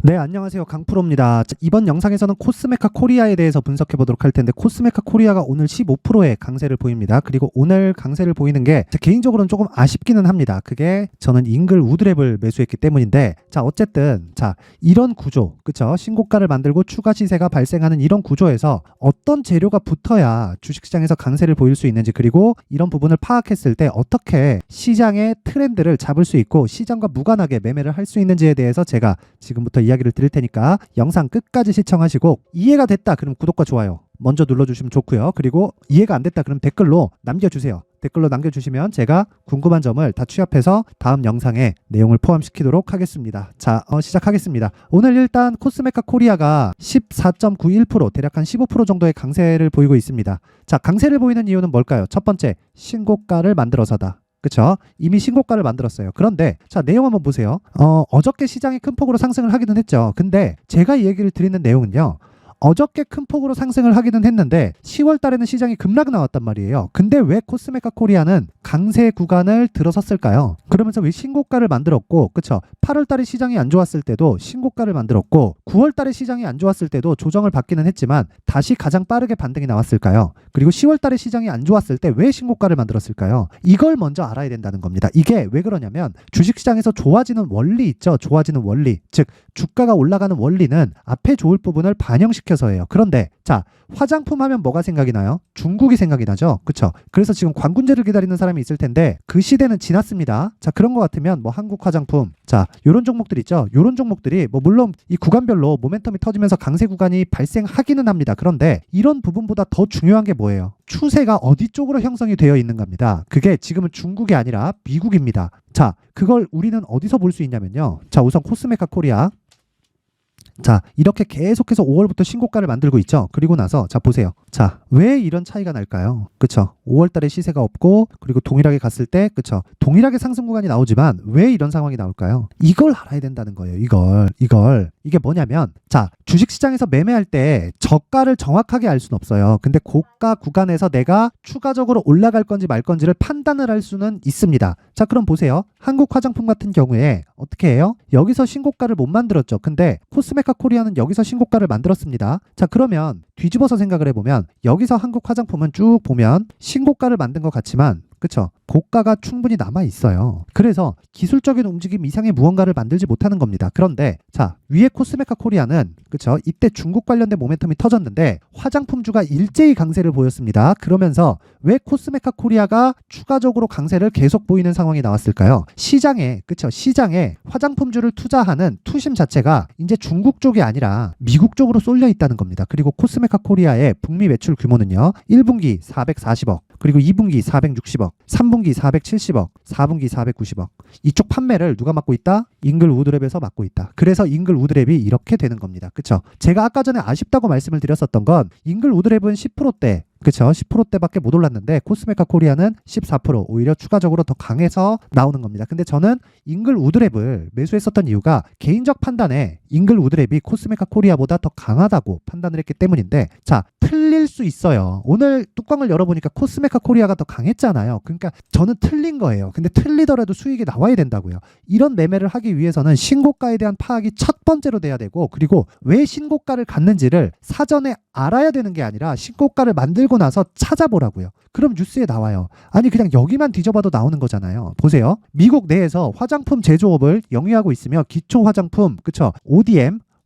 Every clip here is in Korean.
네, 안녕하세요. 강프로입니다. 자, 이번 영상에서는 코스메카 코리아에 대해서 분석해 보도록 할 텐데, 코스메카 코리아가 오늘 15%의 강세를 보입니다. 그리고 오늘 강세를 보이는 게 개인적으로는 조금 아쉽기는 합니다. 그게 저는 잉글 우드랩을 매수했기 때문인데, 자, 어쨌든 자, 이런 구조, 그쵸? 신고가를 만들고 추가 시세가 발생하는 이런 구조에서 어떤 재료가 붙어야 주식시장에서 강세를 보일 수 있는지, 그리고 이런 부분을 파악했을 때 어떻게 시장의 트렌드를 잡을 수 있고 시장과 무관하게 매매를 할 수 있는지에 대해서 제가 지금부터 이야기를 드릴 테니까 영상 끝까지 시청하시고, 이해가 됐다 그럼 구독과 좋아요 먼저 눌러주시면 좋고요. 그리고 이해가 안 됐다 그럼 댓글로 남겨주세요. 댓글로 남겨주시면 제가 궁금한 점을 다 취합해서 다음 영상에 내용을 포함시키도록 하겠습니다. 자, 시작하겠습니다. 오늘 일단 코스메카 코리아가 14.91% 대략 한 15% 정도의 강세를 보이고 있습니다. 자, 강세를 보이는 이유는 뭘까요? 첫 번째, 신고가를 만들어서다. 그쵸? 이미 신고가를 만들었어요. 그런데 자, 내용 한번 보세요. 어저께 시장이 큰 폭으로 상승을 하기는 했죠. 근데 제가 이 얘기를 드리는 내용은요, 어저께 큰 폭으로 상승을 하기는 했는데 10월 달에는 시장이 급락 나왔단 말이에요. 근데 왜 코스메카 코리아는 강세 구간을 들어섰을까요? 그러면서 왜 신고가를 만들었고, 그쵸? 8월 달에 시장이 안 좋았을 때도 신고가를 만들었고, 9월 달에 시장이 안 좋았을 때도 조정을 받기는 했지만 다시 가장 빠르게 반등이 나왔을까요? 그리고 10월 달에 시장이 안 좋았을 때 왜 신고가를 만들었을까요? 이걸 먼저 알아야 된다는 겁니다. 이게 왜 그러냐면, 주식시장에서 좋아지는 원리 있죠? 좋아지는 원리. 즉, 주가가 올라가는 원리는 앞에 좋을 부분을 반영시켜서예요. 그런데 자, 화장품 하면 뭐가 생각이 나요? 중국이 생각이 나죠. 그쵸? 그래서 지금 관군제를 기다리는 사람이 있을 텐데 그 시대는 지났습니다. 자, 그런 것 같으면 뭐 한국 화장품, 자, 요런 종목들 있죠. 요런 종목들이 뭐 물론 이 구간별로 모멘텀이 터지면서 강세 구간이 발생하기는 합니다. 그런데 이런 부분보다 더 중요한 게 뭐예요? 추세가 어디 쪽으로 형성이 되어 있는 겁니다. 그게 지금은 중국이 아니라 미국입니다. 자, 그걸 우리는 어디서 볼 수 있냐면요. 자, 우선 코스메카 코리아. 자, 이렇게 계속해서 5월부터 신고가를 만들고 있죠. 그리고 나서 자, 보세요. 자, 왜 이런 차이가 날까요? 그쵸? 5월 달에 시세가 없고, 그리고 동일하게 갔을 때, 그쵸? 동일하게 상승 구간이 나오지만 왜 이런 상황이 나올까요? 이걸 알아야 된다는 거예요. 이게 뭐냐면, 자, 주식시장에서 매매할 때 저가를 정확하게 알 수는 없어요. 근데 고가 구간에서 내가 추가적으로 올라갈 건지 말 건지를 판단을 할 수는 있습니다. 자, 그럼 보세요. 한국 화장품 같은 경우에 어떻게 해요? 여기서 신고가를 못 만들었죠. 근데 코스메카 코리아는 여기서 신고가를 만들었습니다. 자, 그러면 뒤집어서 생각을 해보면, 여기서 한국 화장품은 쭉 보면 신고가를 만든 것 같지만, 그쵸? 고가가 충분히 남아 있어요. 그래서 기술적인 움직임 이상의 무언가를 만들지 못하는 겁니다. 그런데 자, 위에 코스메카 코리아는, 그쵸? 이때 중국 관련된 모멘텀이 터졌는데 화장품주가 일제히 강세를 보였습니다. 그러면서 왜 코스메카 코리아가 추가적으로 강세를 계속 보이는 상황이 나왔을까요? 시장에, 그쵸? 시장에 화장품주를 투자하는 투심 자체가 이제 중국 쪽이 아니라 미국 쪽으로 쏠려 있다는 겁니다. 그리고 코스메카 코리아의 북미 매출 규모는요, 1분기 440억, 그리고 2분기 460억, 3분기 470억, 4분기 490억. 이쪽 판매를 누가 맡고 있다? 잉글 우드랩에서 맡고 있다. 그래서 잉글 우드랩이 이렇게 되는 겁니다. 그쵸? 제가 아까 전에 아쉽다고 말씀을 드렸었던 건, 잉글 우드랩은 10%대, 그쵸? 10%대밖에 못 올랐는데 코스메카 코리아는 14%, 오히려 추가적으로 더 강해서 나오는 겁니다. 근데 저는 잉글 우드랩을 매수했었던 이유가 개인적 판단에 잉글 우드랩이 코스메카 코리아보다 더 강하다고 판단을 했기 때문인데, 자, 틀릴 수 있어요. 오늘 뚜껑을 열어보니까 코스메카 코리아가 더 강했잖아요. 그러니까 저는 틀린 거예요. 근데 틀리더라도 수익이 나와야 된다고요. 이런 매매를 하기 위해서는 신고가에 대한 파악이 첫 번째로 돼야 되고, 그리고 왜 신고가를 갔는지를 사전에 알아야 되는 게 아니라 신고가를 만들고 나서 찾아보라고요. 그럼 뉴스에 나와요. 아니, 그냥 여기만 뒤져봐도 나오는 거잖아요. 보세요. 미국 내에서 화장품 제조업을 영위하고 있으며 기초 화장품, 그쵸?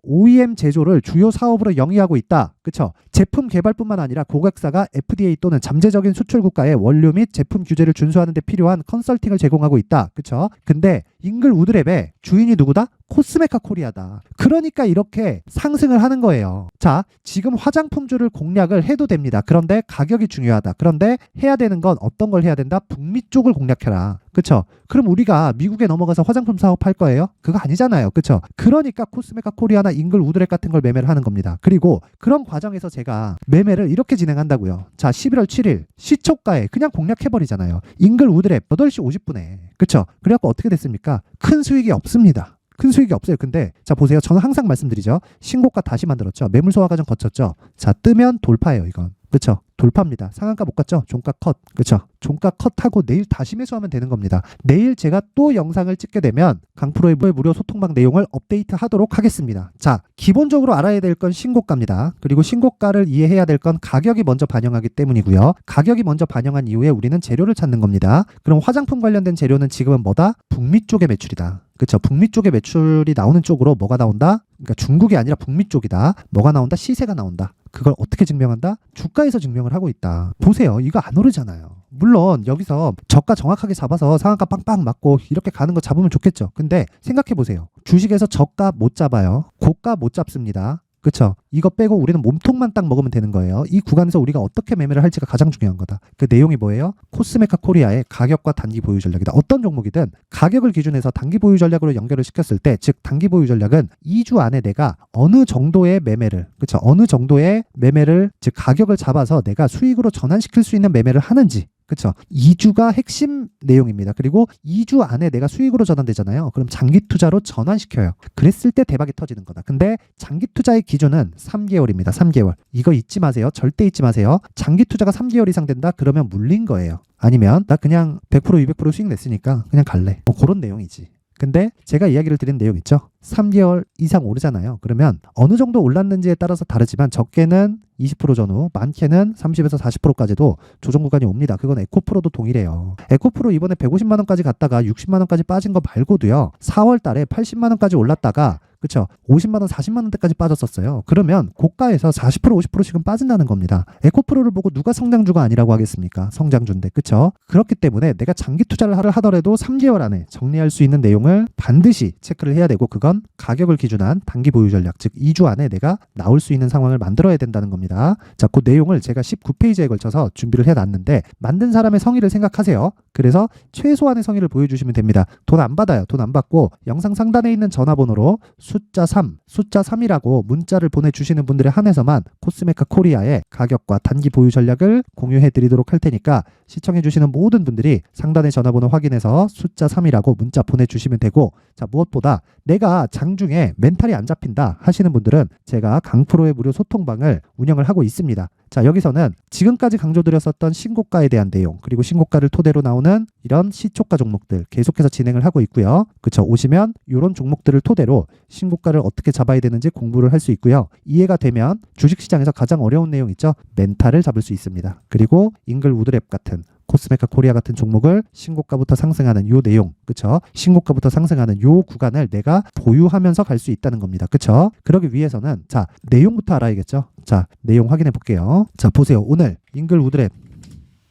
OEM 제조를 주요 사업으로 영위하고 있다. 그쵸? 제품 개발뿐만 아니라 고객사가 FDA 또는 잠재적인 수출 국가의 원료 및 제품 규제를 준수하는 데 필요한 컨설팅을 제공하고 있다. 그쵸? 근데 잉글 우드랩의 주인이 누구다? 코스메카 코리아다. 그러니까 이렇게 상승을 하는 거예요. 자, 지금 화장품주를 공략을 해도 됩니다. 그런데 가격이 중요하다. 그런데 해야 되는 건 어떤 걸 해야 된다? 북미 쪽을 공략해라. 그쵸? 그럼 우리가 미국에 넘어가서 화장품 사업할 거예요? 그거 아니잖아요. 그쵸? 그러니까 코스메카 코리아나 잉글 우드랩 같은 걸 매매를 하는 겁니다. 그리고 그런 과정에서 제가 매매를 이렇게 진행한다고요. 자, 11월 7일 시초가에 그냥 공략해버리잖아요. 잉글 우드랩 8시 50분에. 그쵸? 그래갖고 어떻게 됐습니까? 큰 수익이 없습니다. 큰 수익이 없어요. 근데 자, 보세요. 저는 항상 말씀드리죠. 신고가 다시 만들었죠. 매물 소화 과정 거쳤죠. 자, 뜨면 돌파예요. 이건 그쵸? 돌파입니다. 상한가 못 갔죠? 종가 컷. 그쵸? 종가 컷하고 내일 다시 매수하면 되는 겁니다. 내일 제가 또 영상을 찍게 되면 강프로의 무료 소통방 내용을 업데이트 하도록 하겠습니다. 자, 기본적으로 알아야 될 건 신고가입니다. 그리고 신고가를 이해해야 될 건 가격이 먼저 반영하기 때문이고요. 가격이 먼저 반영한 이후에 우리는 재료를 찾는 겁니다. 그럼 화장품 관련된 재료는 지금은 뭐다? 북미 쪽의 매출이다. 그쵸? 북미 쪽의 매출이 나오는 쪽으로 뭐가 나온다? 그러니까 중국이 아니라 북미 쪽이다. 뭐가 나온다? 시세가 나온다. 그걸 어떻게 증명한다? 주가에서 증명을 하고 있다. 보세요. 이거 안 오르잖아요. 물론 여기서 저가 정확하게 잡아서 상한가 빵빵 맞고 이렇게 가는 거 잡으면 좋겠죠. 근데 생각해 보세요. 주식에서 저가 못 잡아요. 고가 못 잡습니다. 그쵸? 이거 빼고 우리는 몸통만 딱 먹으면 되는 거예요. 이 구간에서 우리가 어떻게 매매를 할지가 가장 중요한 거다. 그 내용이 뭐예요? 코스메카 코리아의 가격과 단기 보유 전략이다. 어떤 종목이든 가격을 기준해서 단기 보유 전략으로 연결을 시켰을 때, 즉 단기 보유 전략은 2주 안에 내가 어느 정도의 매매를, 그쵸? 어느 정도의 매매를, 즉 가격을 잡아서 내가 수익으로 전환시킬 수 있는 매매를 하는지, 그쵸? 2주가 핵심 내용입니다. 그리고 2주 안에 내가 수익으로 전환되잖아요. 그럼 장기 투자로 전환시켜요. 그랬을 때 대박이 터지는 거다. 근데 장기 투자의 기준은 3개월입니다. 3개월. 이거 잊지 마세요. 절대 잊지 마세요. 장기 투자가 3개월 이상 된다? 그러면 물린 거예요. 아니면 나 그냥 100% 200% 수익 냈으니까 그냥 갈래. 뭐 그런 내용이지. 근데 제가 이야기를 드린 내용 있죠? 3개월 이상 오르잖아요. 그러면 어느 정도 올랐는지에 따라서 다르지만 적게는 20% 전후, 많게는 30에서 40%까지도 조정 구간이 옵니다. 그건 에코프로도 동일해요. 에코프로 이번에 150만 원까지 갔다가 60만 원까지 빠진 거 말고도요. 4월 달에 80만 원까지 올랐다가 그쵸? 50만 원, 40만 원대까지 빠졌었어요. 그러면 고가에서 40%, 50%씩은 빠진다는 겁니다. 에코프로를 보고 누가 성장주가 아니라고 하겠습니까? 성장주인데, 그쵸? 그렇기 때문에 내가 장기 투자를 하더라도 3개월 안에 정리할 수 있는 내용을 반드시 체크를 해야 되고, 그건 가격을 기준한 단기 보유 전략, 즉 2주 안에 내가 나올 수 있는 상황을 만들어야 된다는 겁니다. 자, 그 내용을 제가 19페이지에 걸쳐서 준비를 해놨는데, 만든 사람의 성의를 생각하세요. 그래서 최소한의 성의를 보여주시면 됩니다. 돈 안 받아요. 돈 안 받고 영상 상단에 있는 전화번호로 숫자 3이라고 문자를 보내주시는 분들에 한해서만 코스메카 코리아의 가격과 단기 보유 전략을 공유해 드리도록 할 테니까 시청해 주시는 모든 분들이 상단의 전화번호 확인해서 숫자 3이라고 문자 보내주시면 되고, 자, 무엇보다 내가 장중에 멘탈이 안 잡힌다 하시는 분들은 제가 강프로의 무료 소통방을 운영을 하고 있습니다. 자, 여기서는 지금까지 강조드렸었던 신고가에 대한 내용, 그리고 신고가를 토대로 나오는 이런 시초가 종목들 계속해서 진행을 하고 있고요. 그쵸? 오시면 이런 종목들을 토대로 신고가를 어떻게 잡아야 되는지 공부를 할 수 있고요. 이해가 되면 주식시장에서 가장 어려운 내용 있죠? 멘탈을 잡을 수 있습니다. 그리고 잉글우드랩 같은 코스메카 코리아 같은 종목을 신고가부터 상승하는 요 내용, 그쵸? 신고가부터 상승하는 요 구간을 내가 보유하면서 갈 수 있다는 겁니다. 그쵸? 그러기 위해서는 자, 내용부터 알아야겠죠? 자, 내용 확인해 볼게요. 자, 보세요. 오늘 잉글우드랩,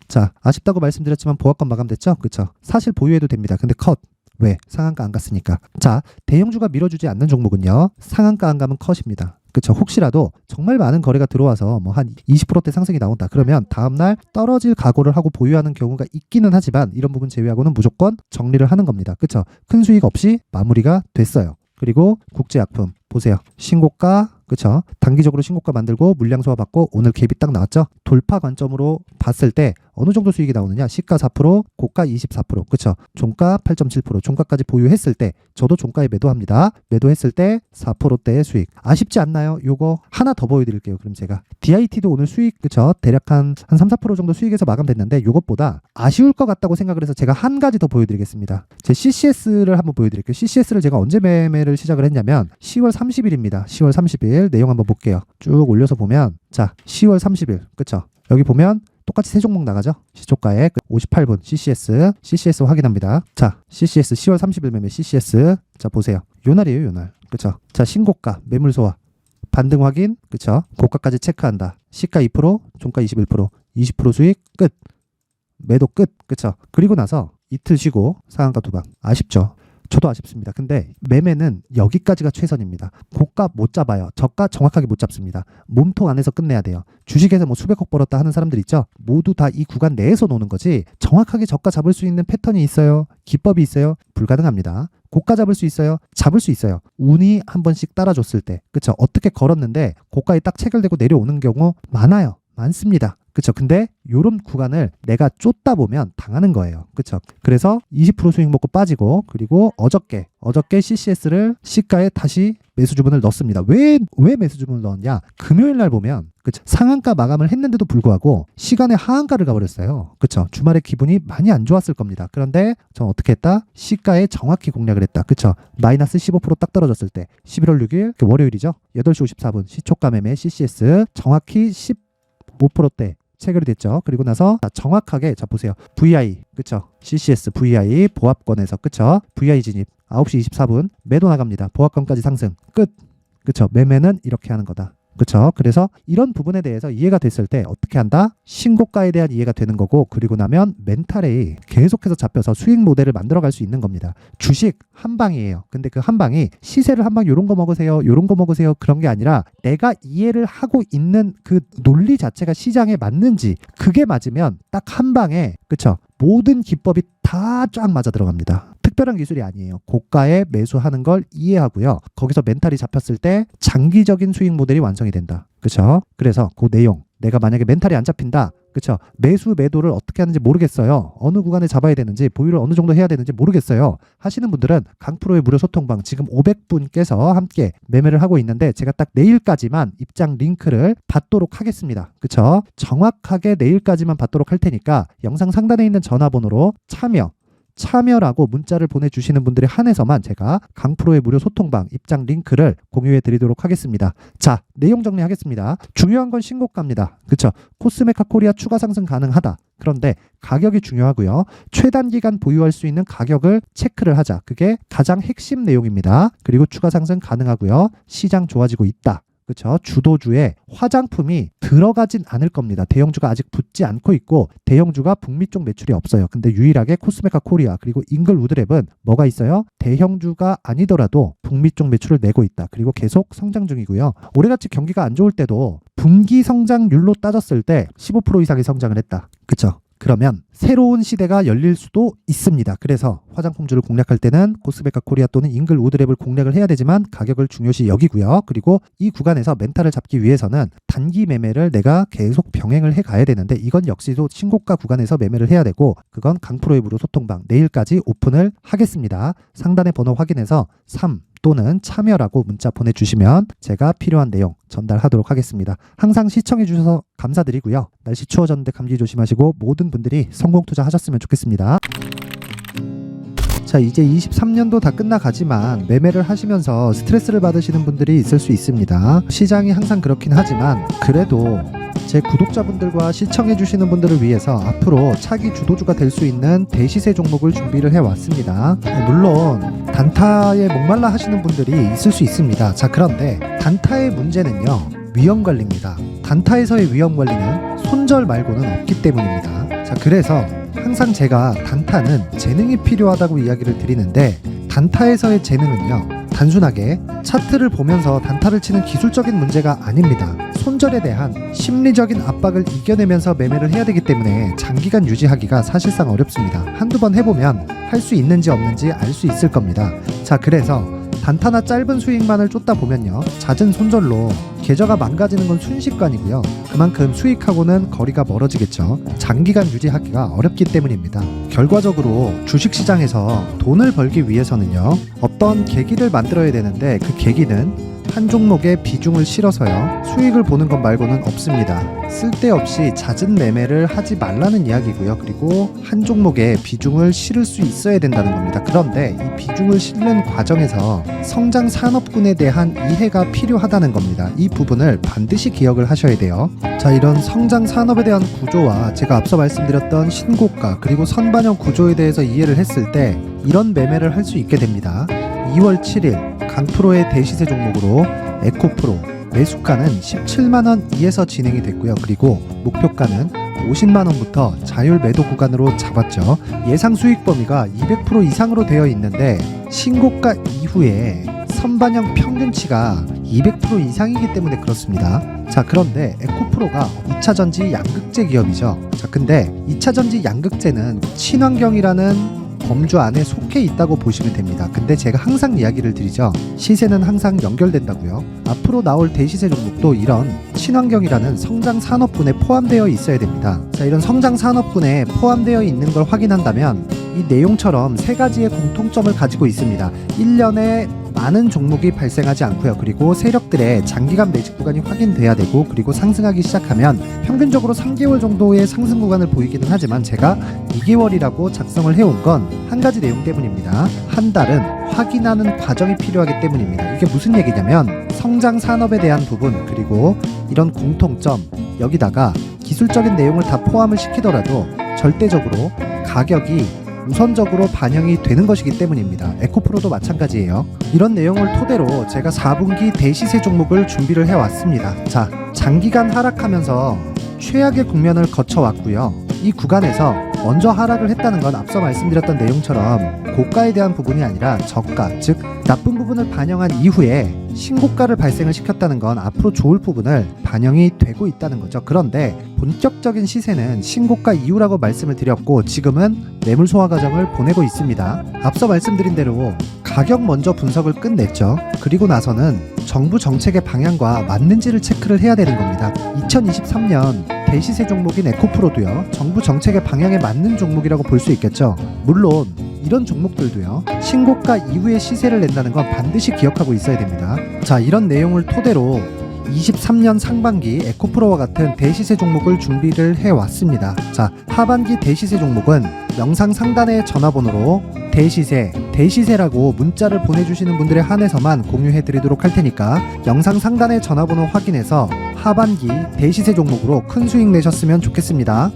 자, 아쉽다고 말씀드렸지만 보합권 마감됐죠? 그쵸? 사실 보유해도 됩니다. 근데 컷. 왜? 상한가 안 갔으니까. 자, 대형주가 밀어주지 않는 종목은요, 상한가 안 가면 컷입니다. 그쵸? 혹시라도 정말 많은 거래가 들어와서 뭐 한 20%대 상승이 나온다. 그러면 다음날 떨어질 각오를 하고 보유하는 경우가 있기는 하지만 이런 부분 제외하고는 무조건 정리를 하는 겁니다. 그쵸? 큰 수익 없이 마무리가 됐어요. 그리고 국제약품 보세요. 신고가, 그쵸? 단기적으로 신고가 만들고 물량 소화 받고 오늘 갭이 딱 나왔죠? 돌파 관점으로 봤을 때 어느 정도 수익이 나오느냐? 시가 4%, 고가 24%, 그쵸? 종가 8.7%, 종가까지 보유했을 때 저도 종가에 매도합니다. 매도했을 때 4%대의 수익. 아쉽지 않나요? 요거 하나 더 보여드릴게요. 그럼 제가 DIT도 오늘 수익, 그쵸? 대략 한 3, 4% 정도 수익에서 마감됐는데 요것보다 아쉬울 것 같다고 생각을 해서 제가 한 가지 더 보여드리겠습니다. 제 CCS를 한번 보여드릴게요. CCS를 제가 언제 매매를 시작을 했냐면 10월 30일입니다. 10월 30일 내용 한번 볼게요. 쭉 올려서 보면 자, 10월 30일, 그쵸? 여기 보면 똑같이 세 종목 나가죠? 시초가에 58분 CCS 확인합니다. 자, CCS 10월 30일 매매 CCS. 자, 보세요. 요 날이에요, 요 날. 그쵸? 자, 신고가, 매물 소화, 반등 확인, 그쵸? 고가까지 체크한다. 시가 2%, 종가 21%, 20% 수익 끝. 매도 끝. 그쵸? 그리고 나서 이틀 쉬고 상한가 두 방. 아쉽죠? 저도 아쉽습니다. 근데 매매는 여기까지가 최선입니다. 고가 못 잡아요. 저가 정확하게 못 잡습니다. 몸통 안에서 끝내야 돼요. 주식에서 뭐 수백억 벌었다 하는 사람들 있죠? 모두 다 이 구간 내에서 노는 거지 정확하게 저가 잡을 수 있는 패턴이 있어요? 기법이 있어요? 불가능합니다. 고가 잡을 수 있어요? 잡을 수 있어요. 운이 한 번씩 따라줬을 때. 그쵸? 어떻게 걸었는데 고가에 딱 체결되고 내려오는 경우 많아요. 많습니다. 그쵸? 근데 요런 구간을 내가 쫓다 보면 당하는 거예요. 그쵸? 그래서 20% 수익 먹고 빠지고, 그리고 어저께 CCS를 시가에 다시 매수 주문을 넣습니다. 왜 매수 주문을 넣었냐? 금요일 날 보면, 그쵸? 상한가 마감을 했는데도 불구하고 시간에 하한가를 가버렸어요. 그쵸? 주말에 기분이 많이 안 좋았을 겁니다. 그런데 전 어떻게 했다? 시가에 정확히 공략을 했다. 그쵸? 마이너스 15% 딱 떨어졌을 때 11월 6일 월요일이죠. 8시 54분 시초가 매매 CCS 정확히 15%대 체결이 됐죠. 그리고 나서 정확하게 보세요. VI 그쵸? CCS VI 보합권에서 그쵸? VI 진입 9시 24분 매도 나갑니다. 보합권까지 상승 끝. 그쵸? 매매는 이렇게 하는 거다. 그쵸? 그래서 이런 부분에 대해서 이해가 됐을 때 어떻게 한다? 신고가에 대한 이해가 되는 거고, 그리고 나면 멘탈이 계속해서 잡혀서 수익 모델을 만들어갈 수 있는 겁니다. 주식 한 방이에요. 근데 그 한 방이 시세를 한 방 요런 거 먹으세요, 요런 거 먹으세요 그런 게 아니라 내가 이해를 하고 있는 그 논리 자체가 시장에 맞는지, 그게 맞으면 딱 한 방에 그쵸? 모든 기법이 다 쫙 맞아 들어갑니다. 특별한 기술이 아니에요. 고가에 매수하는 걸 이해하고요. 거기서 멘탈이 잡혔을 때 장기적인 수익 모델이 완성이 된다. 그쵸? 그래서 그 내용, 내가 만약에 멘탈이 안 잡힌다. 그쵸? 매수 매도를 어떻게 하는지 모르겠어요. 어느 구간에 잡아야 되는지, 보유를 어느 정도 해야 되는지 모르겠어요 하시는 분들은 강프로의 무료 소통방 지금 500분께서 함께 매매를 하고 있는데, 제가 딱 내일까지만 입장 링크를 받도록 하겠습니다. 그쵸? 정확하게 내일까지만 받도록 할 테니까 영상 상단에 있는 전화번호로 참여라고 문자를 보내주시는 분들에 한해서만 제가 강프로의 무료 소통방 입장 링크를 공유해 드리도록 하겠습니다. 자, 내용 정리하겠습니다. 중요한 건 신고가입니다. 그쵸? 코스메카 코리아 추가 상승 가능하다. 그런데 가격이 중요하고요. 최단기간 보유할 수 있는 가격을 체크를 하자. 그게 가장 핵심 내용입니다. 그리고 추가 상승 가능하고요. 시장 좋아지고 있다. 그렇죠? 주도주에 화장품이 들어가진 않을 겁니다. 대형주가 아직 붙지 않고 있고, 대형주가 북미 쪽 매출이 없어요. 근데 유일하게 코스메카 코리아 그리고 잉글 우드랩은 뭐가 있어요? 대형주가 아니더라도 북미 쪽 매출을 내고 있다. 그리고 계속 성장 중이고요. 올해같이 경기가 안 좋을 때도 분기 성장률로 따졌을 때 15% 이상의 성장을 했다. 그렇죠? 그러면 새로운 시대가 열릴 수도 있습니다. 그래서 화장품주를 공략할 때는 코스메카 코리아 또는 잉글 우드랩을 공략을 해야 되지만 가격을 중요시 여기고요. 그리고 이 구간에서 멘탈을 잡기 위해서는 단기 매매를 내가 계속 병행을 해가야 되는데, 이건 역시도 신고가 구간에서 매매를 해야 되고, 그건 강프로의 무료 소통방 내일까지 오픈을 하겠습니다. 상단의 번호 확인해서 3 또는 참여라고 문자 보내주시면 제가 필요한 내용 전달하도록 하겠습니다. 항상 시청해주셔서 감사드리고요. 날씨 추워졌는데 감기 조심하시고 모든 분들이 성공 투자하셨으면 좋겠습니다. 자, 이제 23년도 다 끝나가지만 매매를 하시면서 스트레스를 받으시는 분들이 있을 수 있습니다. 시장이 항상 그렇긴 하지만 그래도 제 구독자분들과 시청해주시는 분들을 위해서 앞으로 차기 주도주가 될 수 있는 대시세 종목을 준비를 해왔습니다. 물론 단타에 목말라 하시는 분들이 있을 수 있습니다. 자, 그런데 단타의 문제는요, 위험관리입니다. 단타에서의 위험관리는 손절 말고는 없기 때문입니다. 자, 그래서 항상 제가 단타는 재능이 필요하다고 이야기를 드리는데, 단타에서의 재능은요, 단순하게 차트를 보면서 단타를 치는 기술적인 문제가 아닙니다. 손절에 대한 심리적인 압박을 이겨내면서 매매를 해야 되기 때문에 장기간 유지하기가 사실상 어렵습니다. 한두 번 해보면 할 수 있는지 없는지 알 수 있을 겁니다. 자, 그래서 단타나 짧은 수익만을 쫓다 보면요, 잦은 손절로 계좌가 망가지는 건 순식간이고요. 그만큼 수익하고는 거리가 멀어지겠죠. 장기간 유지하기가 어렵기 때문입니다. 결과적으로 주식시장에서 돈을 벌기 위해서는요, 어떤 계기를 만들어야 되는데, 그 계기는 한 종목에 비중을 실어서요, 수익을 보는 것 말고는 없습니다. 쓸데없이 잦은 매매를 하지 말라는 이야기고요. 그리고 한 종목에 비중을 실을 수 있어야 된다는 겁니다. 그런데 이 비중을 실는 과정에서 성장 산업군에 대한 이해가 필요하다는 겁니다. 이 부분을 반드시 기억을 하셔야 돼요. 자, 이런 성장 산업에 대한 구조와 제가 앞서 말씀드렸던 신고가 그리고 선반영 구조에 대해서 이해를 했을 때 이런 매매를 할 수 있게 됩니다. 2월 7일 강프로의 대시세 종목으로 에코프로 매수가는 17만원 이에서 진행이 됐고요. 그리고 목표가는 50만원부터 자율 매도 구간으로 잡았죠. 예상 수익 범위가 200% 이상으로 되어 있는데, 신고가 이후에 선반영 평균치가 200% 이상이기 때문에 그렇습니다. 자, 그런데 에코프로가 2차전지 양극재 기업이죠. 자, 근데 2차전지 양극재는 친환경이라는 범주 안에 속해 있다고 보시면 됩니다. 근데 제가 항상 이야기를 드리죠. 시세는 항상 연결된다고요. 앞으로 나올 대시세 종목도 이런 친환경이라는 성장 산업군에 포함되어 있어야 됩니다. 자, 이런 성장 산업군에 포함되어 있는 걸 확인한다면 이 내용처럼 세 가지의 공통점을 가지고 있습니다. 1년에 많은 종목이 발생하지 않고요. 그리고 세력들의 장기간 매직 구간이 확인돼야 되고, 그리고 상승하기 시작하면 평균적으로 3개월 정도의 상승 구간을 보이기는 하지만 제가 2개월이라고 작성을 해온 건 한 가지 내용 때문입니다. 한 달은 확인하는 과정이 필요하기 때문입니다. 이게 무슨 얘기냐면 성장 산업에 대한 부분, 그리고 이런 공통점, 여기다가 기술적인 내용을 다 포함을 시키더라도 절대적으로 가격이 우선적으로 반영이 되는 것이기 때문입니다. 에코프로도 마찬가지예요. 이런 내용을 토대로 제가 4분기 대시세 종목을 준비를 해왔습니다. 자, 장기간 하락하면서 최악의 국면을 거쳐왔고요. 이 구간에서 먼저 하락을 했다는 건 앞서 말씀드렸던 내용처럼 고가에 대한 부분이 아니라 저가, 즉 나쁜 부분을 반영한 이후에 신고가를 발생을 시켰다는 건 앞으로 좋을 부분을 반영이 되고 있다는 거죠. 그런데 본격적인 시세는 신고가 이후라고 말씀을 드렸고, 지금은 매물 소화 과정을 보내고 있습니다. 앞서 말씀드린 대로 가격 먼저 분석을 끝냈죠. 그리고 나서는 정부 정책의 방향과 맞는지를 체크를 해야 되는 겁니다. 2023년 대시세 종목인 에코프로도요, 정부 정책의 방향에 맞는 종목이라고 볼 수 있겠죠. 물론 이런 종목들도요, 신고가 이후에 시세를 낸다는 건 반드시 기억하고 있어야 됩니다. 자, 이런 내용을 토대로 23년 상반기 에코프로와 같은 대시세 종목을 준비를 해왔습니다. 자, 하반기 대시세 종목은 영상 상단의 전화번호로 대시세라고 문자를 보내주시는 분들에 한해서만 공유해드리도록 할 테니까 영상 상단의 전화번호 확인해서 하반기 대시세 종목으로 큰 수익 내셨으면 좋겠습니다.